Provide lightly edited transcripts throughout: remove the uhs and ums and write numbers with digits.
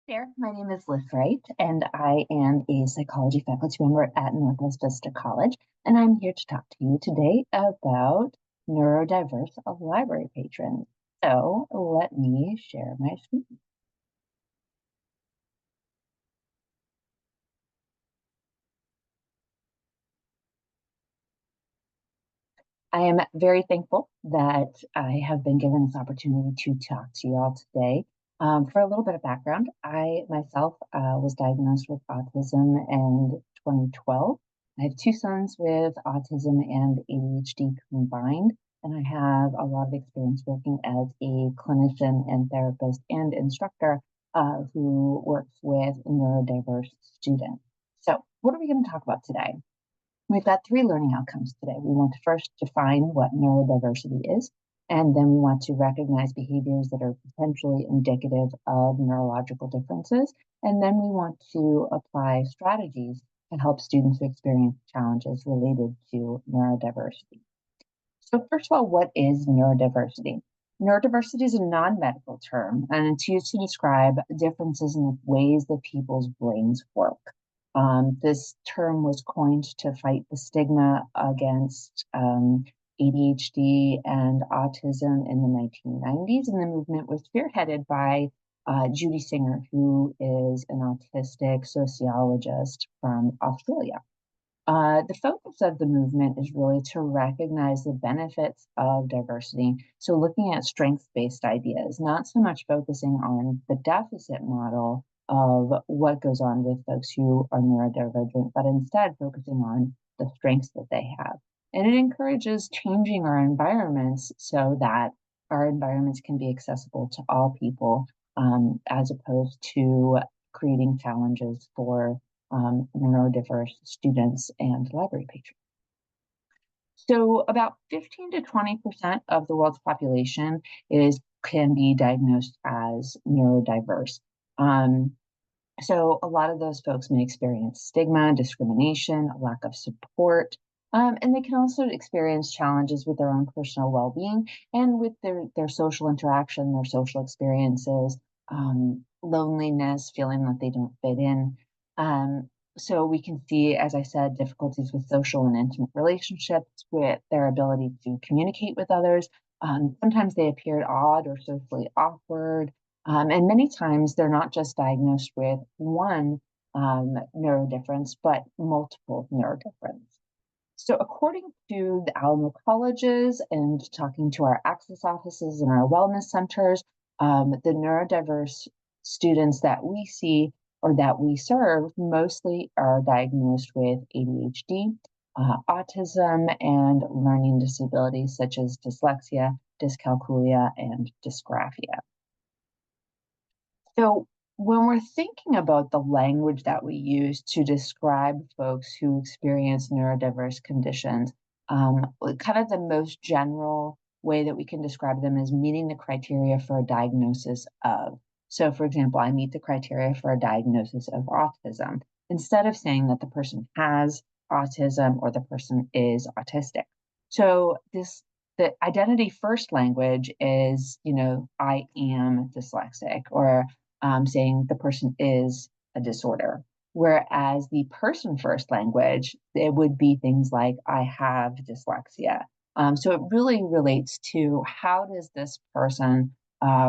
There, my name is Liz Wright, and I am a psychology faculty member at Northwest Vista College, and I'm here to talk to you today about neurodiverse library patrons. So let me share my screen. I am very thankful that I have been given this opportunity to talk to you all today. For a little bit of background, I myself was diagnosed with autism in 2012. I have two sons with autism and ADHD combined, and I have a lot of experience working as a clinician and therapist and instructor who works with neurodiverse students. So, what are we going to talk about today? We've got three learning outcomes today. We want to first define what neurodiversity is, and then we want to recognize behaviors that are potentially indicative of neurological differences, and then we want to apply strategies to help students who experience challenges related to neurodiversity. So first of all, what is neurodiversity? Neurodiversity is a non-medical term, and it's used to describe differences in the ways that people's brains work. This term was coined to fight the stigma against ADHD and autism in the 1990s, and the movement was spearheaded by Judy Singer, who is an autistic sociologist from Australia. The focus of the movement is really to recognize the benefits of diversity. So, looking at strengths based ideas, not so much focusing on the deficit model of what goes on with folks who are neurodivergent, but instead focusing on the strengths that they have. And it encourages changing our environments so that our environments can be accessible to all people, as opposed to creating challenges for neurodiverse students and library patrons. So about 15 to 20% of the world's population can be diagnosed as neurodiverse. So a lot of those folks may experience stigma, discrimination, a lack of support, and they can also experience challenges with their own personal well-being and with their social interaction, their social experiences, loneliness, feeling that they don't fit in. So we can see, as I said, difficulties with social and intimate relationships, with their ability to communicate with others. Sometimes they appear odd or socially awkward. And many times they're not just diagnosed with one neurodifference, but multiple neurodifference. So according to the Alamo Colleges and talking to our access offices and our wellness centers, the neurodiverse students that we see or that we serve mostly are diagnosed with ADHD, autism, and learning disabilities such as dyslexia, dyscalculia, and dysgraphia. So when we're thinking about the language that we use to describe folks who experience neurodiverse conditions, kind of the most general way that we can describe them is meeting the criteria for a diagnosis of. So, for example, I meet the criteria for a diagnosis of autism instead of saying that the person has autism or the person is autistic. So the identity first language is, I am dyslexic, or saying the person is a disorder. Whereas the person first language, it would be things like, I have dyslexia. So it really relates to how does this person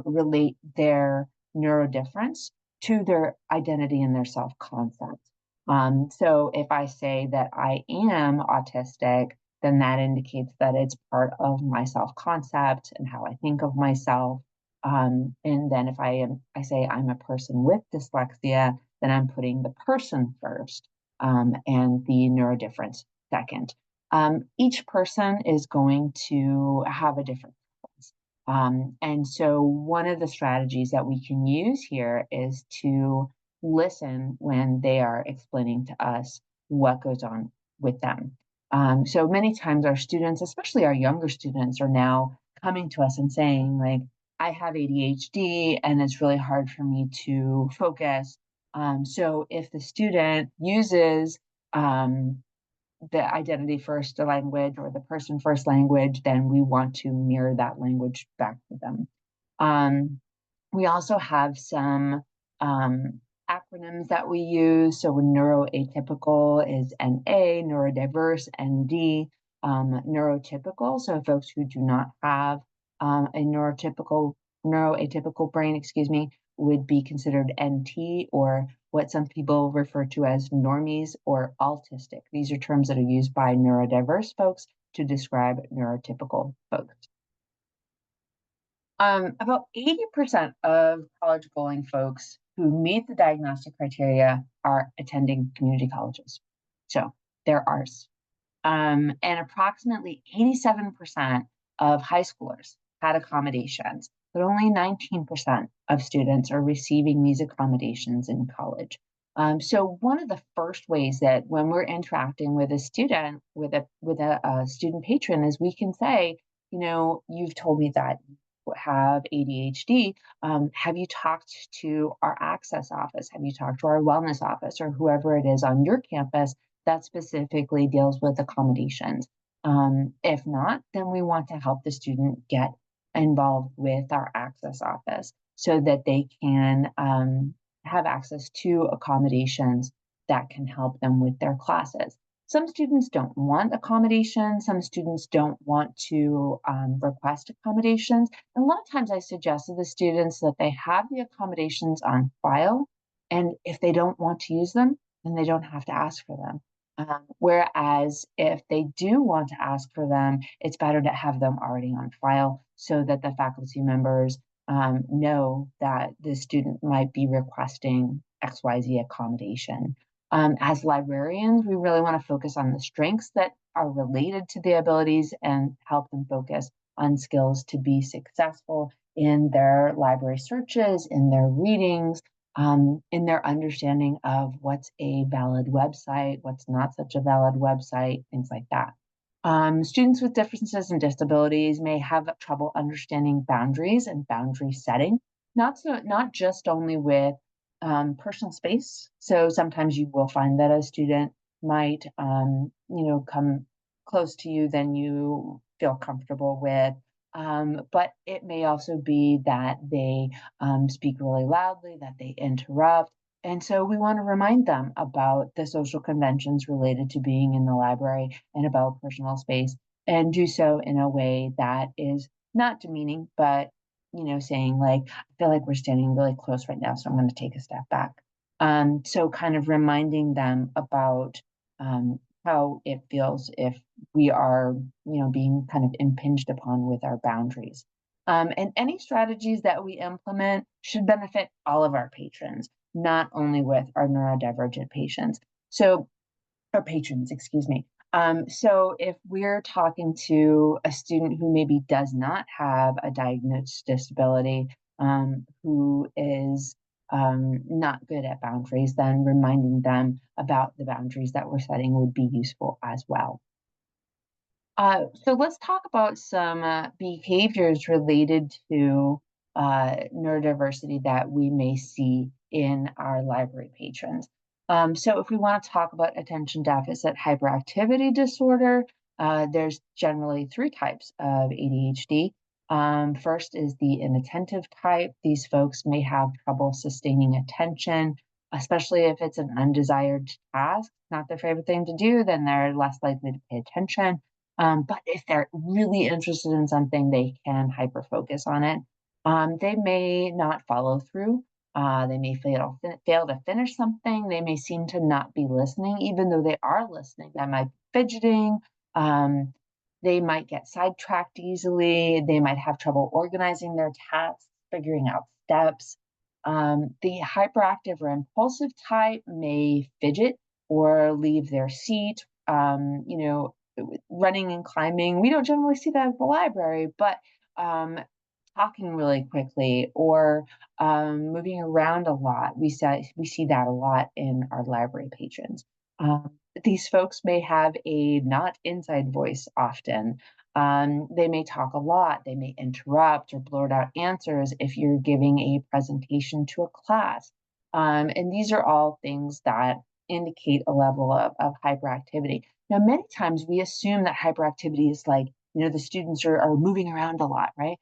relate their neurodifference to their identity and their self-concept. So if I say that I am autistic, then that indicates that it's part of my self-concept and how I think of myself. And then if I say I'm a person with dyslexia, then I'm putting the person first, and the neurodifference second. Each person is going to have a different preference. And so one of the strategies that we can use here is to listen when they are explaining to us what goes on with them. So many times our students, especially our younger students, are now coming to us and saying, like, I have ADHD and it's really hard for me to focus. So if the student uses the identity first language or the person first language, then we want to mirror that language back to them. We also have some acronyms that we use. So neuroatypical is NA, neurodiverse, ND, neurotypical. So folks who do not have a neuroatypical brain, would be considered NT, or what some people refer to as normies or autistic. These are terms that are used by neurodiverse folks to describe neurotypical folks. About 80% of college going folks who meet the diagnostic criteria are attending community colleges. So they're ours. And approximately 87% of high schoolers had accommodations, but only 19% of students are receiving these accommodations in college. So one of the first ways that when we're interacting with a student, with a student patron, is we can say, you've told me that you have ADHD. Have you talked to our access office? Have you talked to our wellness office, or whoever it is on your campus that specifically deals with accommodations? If not, then we want to help the student get involved with our access office so that they can have access to accommodations that can help them with their classes. Some students don't want accommodations. Some students don't want to request accommodations. And a lot of times I suggest to the students that they have the accommodations on file. And if they don't want to use them, then they don't have to ask for them. Whereas if they do want to ask for them, it's better to have them already on file so that the faculty members know that the student might be requesting XYZ accommodation. As librarians, we really want to focus on the strengths that are related to the abilities and help them focus on skills to be successful in their library searches, in their readings, in their understanding of what's a valid website, what's not such a valid website, things like that. Students with differences and disabilities may have trouble understanding boundaries and boundary setting, not just only with personal space. So sometimes you will find that a student might, come close to you than you feel comfortable with. But it may also be that they speak really loudly, that they interrupt. And so we want to remind them about the social conventions related to being in the library and about personal space, and do so in a way that is not demeaning, but saying like, I feel like we're standing really close right now, so I'm going to take a step back. So kind of reminding them about how it feels if we are, being kind of impinged upon with our boundaries. And any strategies that we implement should benefit all of our patrons, not only with our neurodivergent patients. So, or patrons, excuse me. So if we're talking to a student who maybe does not have a diagnosed disability, who is not good at boundaries, then reminding them about the boundaries that we're setting would be useful as well. So let's talk about some behaviors related to neurodiversity that we may see in our library patrons. So if we want to talk about attention deficit hyperactivity disorder, there's generally three types of ADHD. First is the inattentive type. These folks may have trouble sustaining attention, especially if it's an undesired task, not their favorite thing to do, then they're less likely to pay attention. But if they're really interested in something, they can hyper focus on it. They may not follow through. They may fail to finish something. They may seem to not be listening, even though they are listening. They might be fidgeting. They might get sidetracked easily. They might have trouble organizing their tasks, figuring out steps. The hyperactive or impulsive type may fidget or leave their seat. Running and climbing. We don't generally see that at the library, but talking really quickly or moving around a lot. We see that a lot in our library patrons. These folks may have a not inside voice often. They may talk a lot. They may interrupt or blurt out answers if you're giving a presentation to a class. And these are all things that indicate a level of hyperactivity. Now, many times we assume that hyperactivity is like, the students are moving around a lot, right?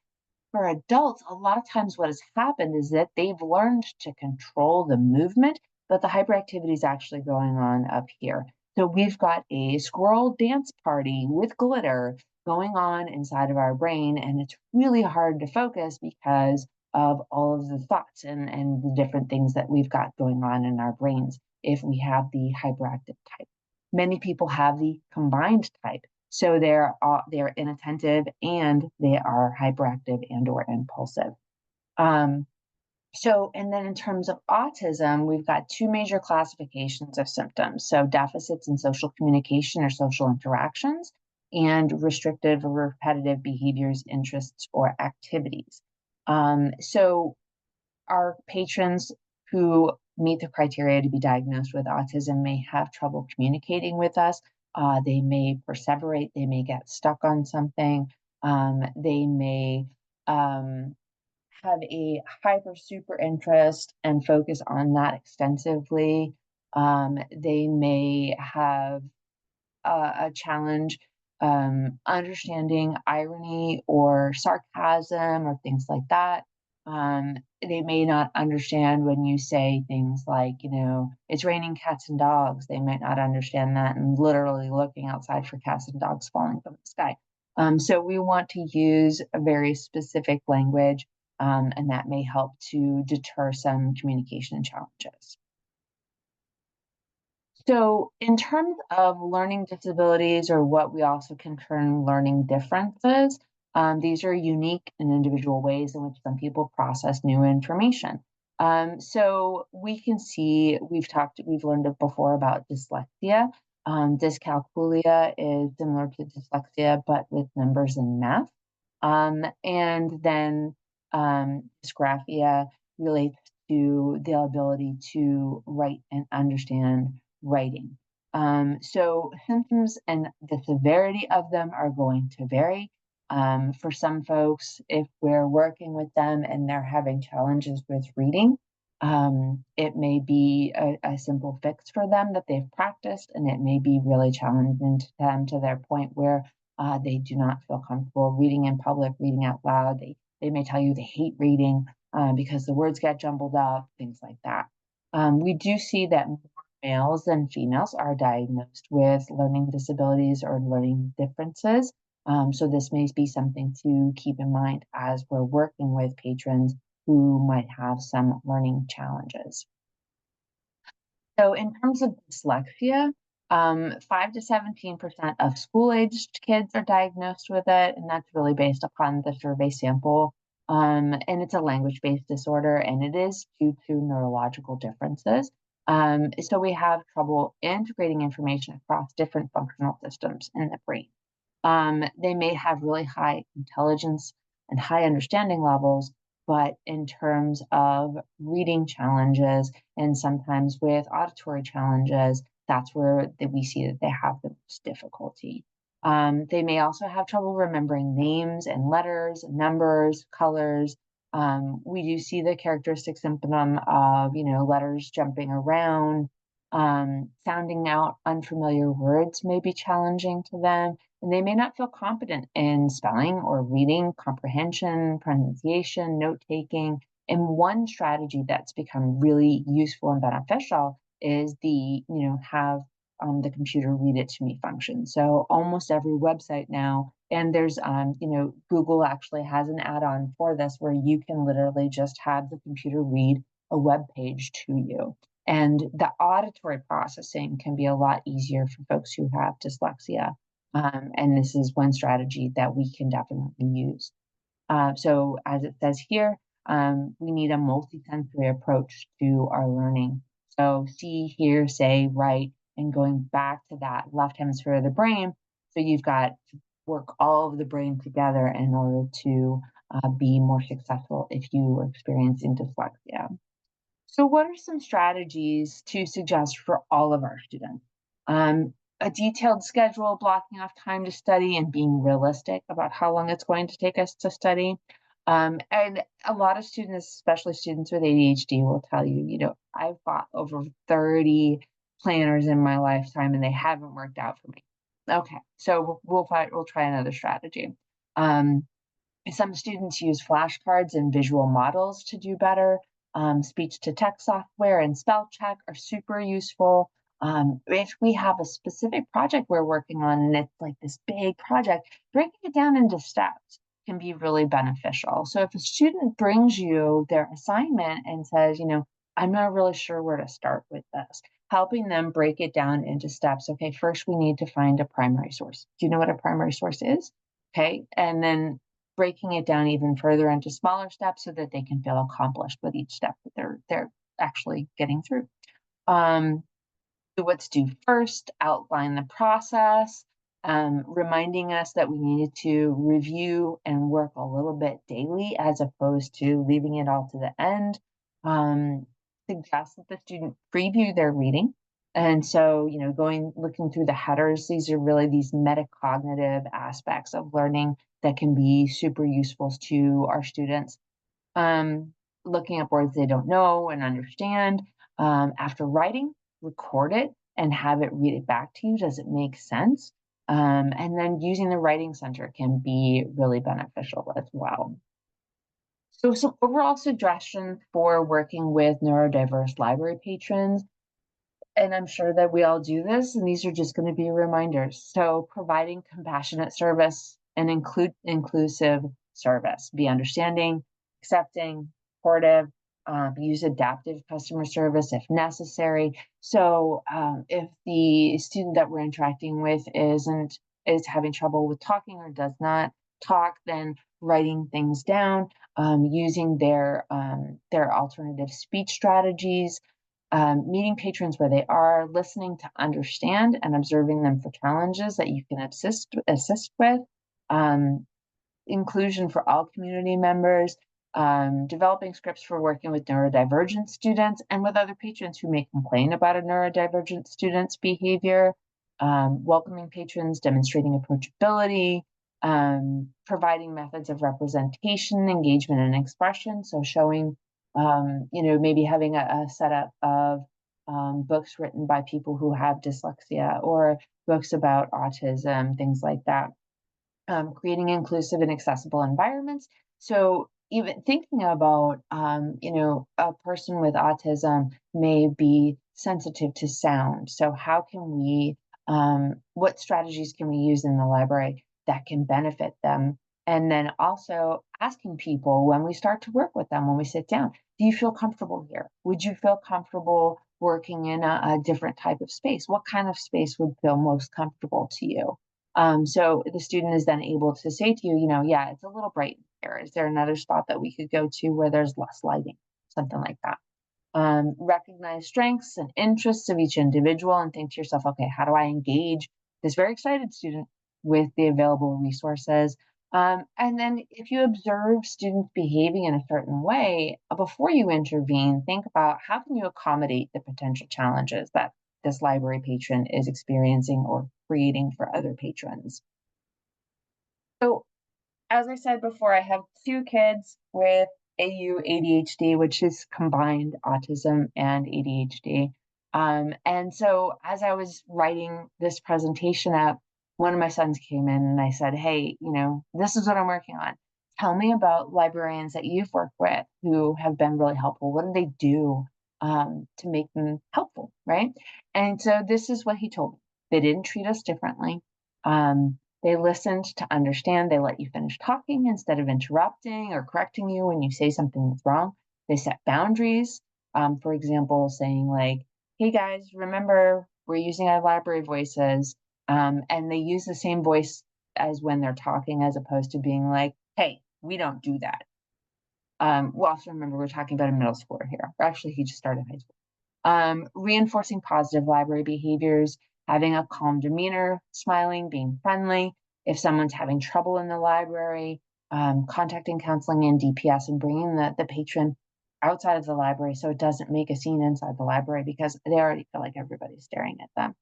for adults, a lot of times what has happened is that they've learned to control the movement, but the hyperactivity is actually going on up here. So we've got a squirrel dance party with glitter going on inside of our brain, and it's really hard to focus because of all of the thoughts and the different things that we've got going on in our brains if we have the hyperactive type. Many people have the combined type. So they're inattentive and they are hyperactive and or impulsive. Um, and then in terms of autism, we've got two major classifications of symptoms. So deficits in social communication or social interactions, and restrictive or repetitive behaviors, interests, or activities. So our patrons who meet the criteria to be diagnosed with autism may have trouble communicating with us. They may perseverate, they may get stuck on something, they may have a hyper super interest and focus on that extensively. They may have a challenge understanding irony or sarcasm or things like that. They may not understand when you say things like, it's raining cats and dogs. They might not understand that and literally looking outside for cats and dogs falling from the sky. So we want to use a very specific language, and that may help to deter some communication challenges. So in terms of learning disabilities, or what we also can term learning differences, these are unique and individual ways in which some people process new information. So we can see, we've learned before about dyslexia. Dyscalculia is similar to dyslexia, but with numbers and math. And then dysgraphia relates to the ability to write and understand writing. So symptoms and the severity of them are going to vary. For some folks, if we're working with them and they're having challenges with reading, it may be a simple fix for them that they've practiced, and it may be really challenging to them to their point where they do not feel comfortable reading in public, reading out loud. They may tell you they hate reading because the words get jumbled up, things like that. We do see that more males than females are diagnosed with learning disabilities or learning differences. So this may be something to keep in mind as we're working with patrons who might have some learning challenges. So in terms of dyslexia, 5 to 17% of school-aged kids are diagnosed with it, and that's really based upon the survey sample. And it's a language-based disorder, and it is due to neurological differences. So we have trouble integrating information across different functional systems in the brain. They may have really high intelligence and high understanding levels, but in terms of reading challenges and sometimes with auditory challenges, that's where we see that they have the most difficulty. They may also have trouble remembering names and letters, numbers, colors. We do see the characteristic symptom of, letters jumping around, sounding out unfamiliar words may be challenging to them, and they may not feel competent in spelling or reading, comprehension, pronunciation, note taking. And one strategy that's become really useful and beneficial is have the computer read it to me function. So almost every website now, and there's, Google actually has an add-on for this where you can literally just have the computer read a web page to you. And the auditory processing can be a lot easier for folks who have dyslexia. And this is one strategy that we can definitely use. So as it says here, we need a multisensory approach to our learning. So see, hear, say, write, and going back to that left hemisphere of the brain. So you've got to work all of the brain together in order to be more successful if you are experiencing dyslexia. So what are some strategies to suggest for all of our students? A detailed schedule, blocking off time to study, and being realistic about how long it's going to take us to study. And a lot of students, especially students with ADHD, will tell you, I've bought over 30 planners in my lifetime and they haven't worked out for me. Okay, so we'll try another strategy. Some students use flashcards and visual models to do better. Speech to text software and spell check are super useful. If we have a specific project we're working on and it's like this big project, breaking it down into steps can be really beneficial. So if a student brings you their assignment and says, I'm not really sure where to start with this, helping them break it down into steps. Okay, first we need to find a primary source. Do you know what a primary source is? Okay, and then breaking it down even further into smaller steps so that they can feel accomplished with each step that they're actually getting through. What's due first, outline the process, reminding us that we needed to review and work a little bit daily as opposed to leaving it all to the end. Suggest that the student preview their reading. And so, looking through the headers, these are really these metacognitive aspects of learning that can be super useful to our students. Looking up words they don't know and understand. After writing, record it and have it read it back to you. Does it make sense? And then using the writing center can be really beneficial as well. So some overall suggestions for working with neurodiverse library patrons, and I'm sure that we all do this, and these are just going to be reminders. So providing compassionate service and inclusive service, be understanding, accepting, supportive, use adaptive customer service if necessary. So if the student that we're interacting with is having trouble with talking or does not talk, then writing things down, using their alternative speech strategies, meeting patrons where they are, listening to understand and observing them for challenges that you can assist with, inclusion for all community members, developing scripts for working with neurodivergent students and with other patrons who may complain about a neurodivergent student's behavior, welcoming patrons, demonstrating approachability, providing methods of representation, engagement, and expression. So showing, maybe having a setup of books written by people who have dyslexia or books about autism, things like that. Creating inclusive and accessible environments. So even thinking about, a person with autism may be sensitive to sound. So how can we, what strategies can we use in the library that can benefit them? And then also asking people when we start to work with them, when we sit down, do you feel comfortable here? Would you feel comfortable working in a different type of space? What kind of space would feel most comfortable to you? So the student is then able to say to you, yeah, it's a little bright here. Is there another spot that we could go to where there's less lighting? Something like that. Recognize strengths and interests of each individual and think to yourself, okay, how do I engage this very excited student with the available resources? And then if you observe students behaving in a certain way, before you intervene, think about how can you accommodate the potential challenges that this library patron is experiencing or creating for other patrons. So as I said before, I have 2 kids with AU ADHD, which is combined autism and ADHD. And so as I was writing this presentation up, one of my sons came in and I said, hey, this is what I'm working on. Tell me about librarians that you've worked with who have been really helpful. What do they do to make them helpful, right? And so this is what he told me. They didn't treat us differently. They listened to understand. They let you finish talking instead of interrupting or correcting you when you say something that's wrong. They set boundaries. For example, saying like, hey guys, remember we're using our library voices. And they use the same voice as when they're talking, as opposed to being like, hey, we don't do that. We'll also remember we're talking about a middle schooler here. Or actually, he just started high school. Reinforcing positive library behaviors, having a calm demeanor, smiling, being friendly. If someone's having trouble in the library, contacting counseling and DPS and bringing the patron outside of the library so it doesn't make a scene inside the library because they already feel like everybody's staring at them.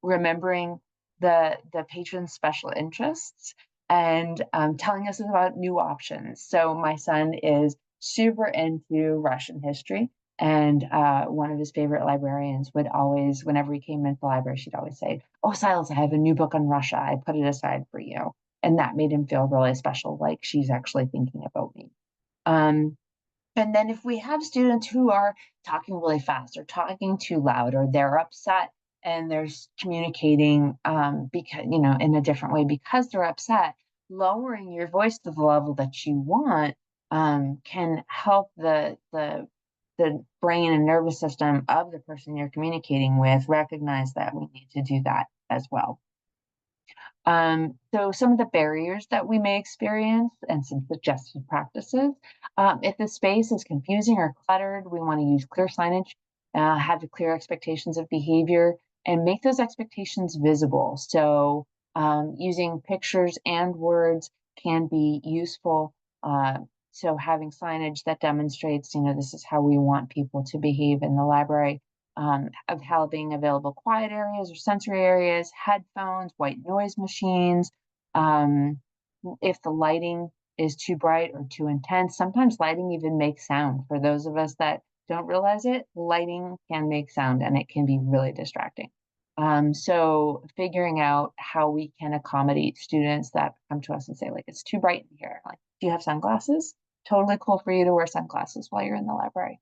Remembering the patron's special interests and telling us about new options. So my son is super into Russian history. And one of his favorite librarians would always, whenever he came into the library, she'd always say, oh, Silas, I have a new book on Russia. I put it aside for you. And that made him feel really special, like she's actually thinking about me. Um, and then if we have students who are talking really fast or talking too loud, or they're upset and they're communicating because, in a different way because they're upset, lowering your voice to the level that you want can help the brain and nervous system of the person you're communicating with recognize that we need to do that as well. So some of the barriers that we may experience and some suggested practices. If the space is confusing or cluttered, we want to use clear signage, have clear expectations of behavior, and make those expectations visible. So using pictures and words can be useful. So having signage that demonstrates, this is how we want people to behave in the library, of having available quiet areas or sensory areas, headphones, white noise machines. If the lighting is too bright or too intense, sometimes lighting even makes sound. For those of us that don't realize it, lighting can make sound and it can be really distracting. So figuring out how we can accommodate students that come to us and say, like, it's too bright in here. Like, do you have sunglasses? Totally cool for you to wear sunglasses while you're in the library.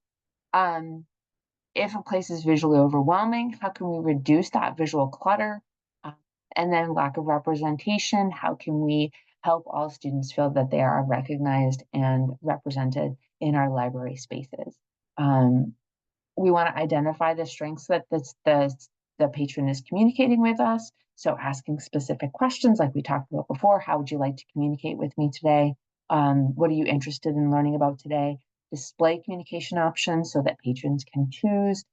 If a place is visually overwhelming, how can we reduce that visual clutter? And then lack of representation, how can we help all students feel that they are recognized and represented in our library spaces? We want to identify the strengths that the patron is communicating with us. So asking specific questions like we talked about before, how would you like to communicate with me today? What are you interested in learning about today? Display communication options so that patrons can choose,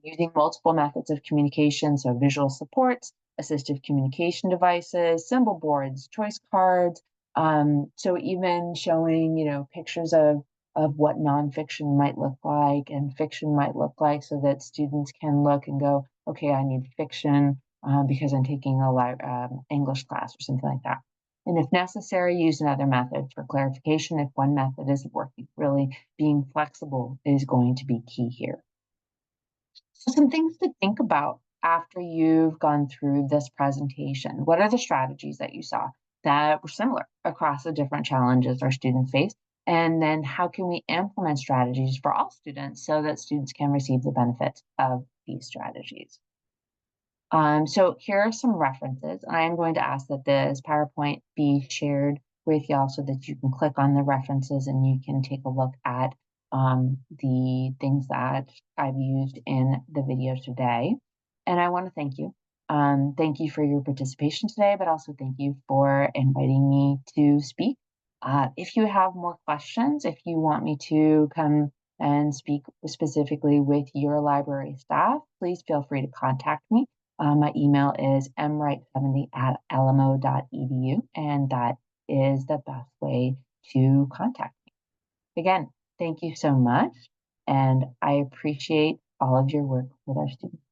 using multiple methods of communication, so visual supports, assistive communication devices, symbol boards, choice cards. So even showing, pictures of what nonfiction might look like and fiction might look like so that students can look and go, okay, I need fiction because I'm taking a English class or something like that. And if necessary, use another method for clarification if one method isn't working. Really being flexible is going to be key here. So some things to think about after you've gone through this presentation. What are the strategies that you saw that were similar across the different challenges our students face? And then how can we implement strategies for all students so that students can receive the benefits of these strategies? So here are some references. I am going to ask that this PowerPoint be shared with y'all so that you can click on the references and you can take a look at the things that I've used in the video today. And I want to thank you. Thank you for your participation today, but also thank you for inviting me to speak. If you have more questions, if you want me to come and speak specifically with your library staff, please feel free to contact me. My email is mwright70@alamo.edu, and that is the best way to contact me. Again, thank you so much, and I appreciate all of your work with our students.